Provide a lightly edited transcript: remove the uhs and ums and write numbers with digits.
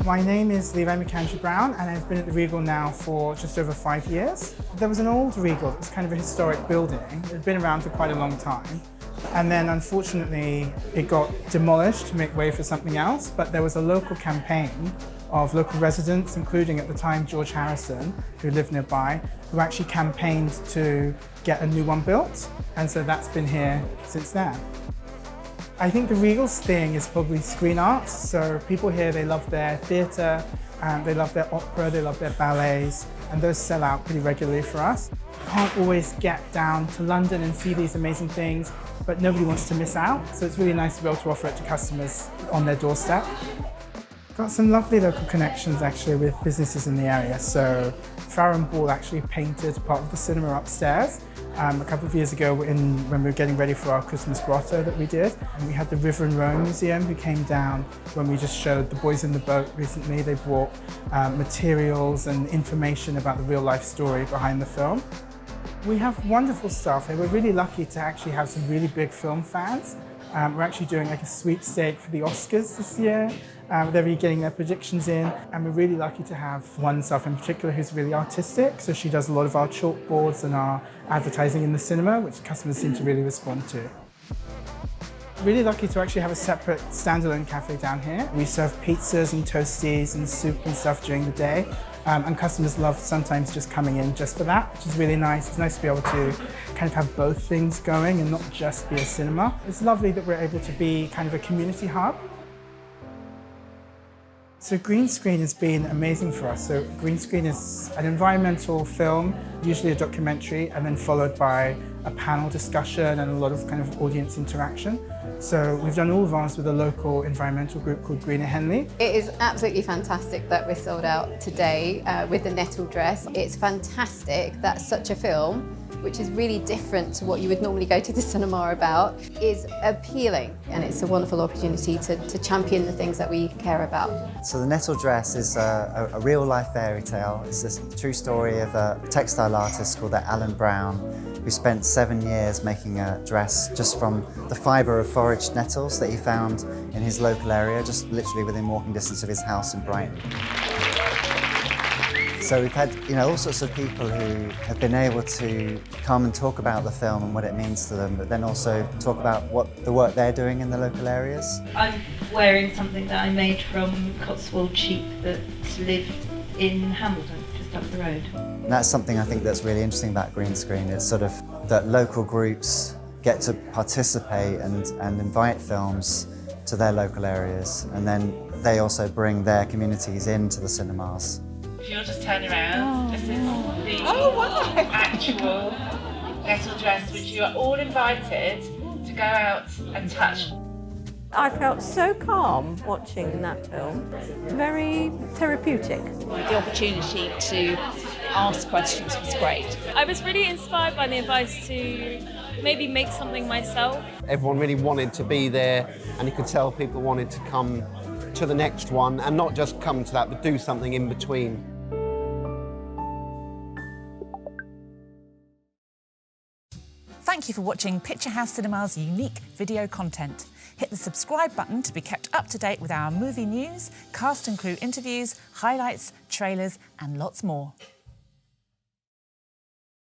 My name is Levi McKendry-Brown and I've been at the Regal now for just over 5 years. There was an old Regal that was kind of a historic building. It had been around for quite a long time. And then unfortunately it got demolished to make way for something else, but there was a local campaign of local residents, including at the time George Harrison, who lived nearby, who actually campaigned to get a new one built. And so that's been here since then. I think the Regal's thing is probably screen arts. So people here, they love their theatre, they love their opera, they love their ballets, and those sell out pretty regularly for us. Can't always get down to London and see these amazing things, but nobody wants to miss out. So it's really nice to be able to offer it to customers on their doorstep. Got some lovely local connections actually with businesses in the area. So Farrow & Ball actually painted part of the cinema upstairs a couple of years ago when we were getting ready for our Christmas grotto that we did. And we had the River and Rome Museum who came down when we just showed The Boys in the Boat recently. They brought materials and information about the real life story behind the film. We have wonderful staff here. We're really lucky to actually have some really big film fans. We're actually doing like a sweepstake for the Oscars this year. They're really getting their predictions in, and we're really lucky to have one staff in particular who's really artistic. So she does a lot of our chalkboards and our advertising in the cinema, which customers seem to really respond to. Really lucky to actually have a separate standalone cafe down here. We serve pizzas and toasties and soup and stuff during the day. And customers love sometimes just coming in just for that, which is really nice. It's nice to be able to kind of have both things going and not just be a cinema. It's lovely that we're able to be kind of a community hub. So green screen has been amazing for us. So green screen is an environmental film, usually a documentary, and then followed by a panel discussion and a lot of kind of audience interaction. So we've done all of ours with a local environmental group called Green at Henley. It is absolutely fantastic that we're sold out today with the Nettle Dress. It's fantastic that such a film, which is really different to what you would normally go to the cinema about, is appealing, and it's a wonderful opportunity to champion the things that we care about. So the Nettle Dress is a real-life fairy tale. It's a true story of a textile artist called Alan Brown, who spent 7 years making a dress just from the fibre of foraged nettles that he found in his local area, just literally within walking distance of his house in Brighton. So we've had, all sorts of people who have been able to come and talk about the film and what it means to them, but then also talk about what the work they're doing in the local areas. I'm wearing something that I made from Cotswold sheep that live in Hambledon, just up the road. And that's something I think that's really interesting about green screen. It's sort of that local groups get to participate and invite films to their local areas, and then they also bring their communities into the cinemas. If you'll just turn around, this is the actual Nettle Dress, which you are all invited to go out and touch. I felt so calm watching that film, very therapeutic. The opportunity to ask questions was great. I was really inspired by the advice to maybe make something myself. Everyone really wanted to be there, and you could tell people wanted to come to the next one, and not just come to that, but do something in between. Thank you for watching Picturehouse Cinema's unique video content. Hit the subscribe button to be kept up to date with our movie news, cast and crew interviews, highlights, trailers, and lots more.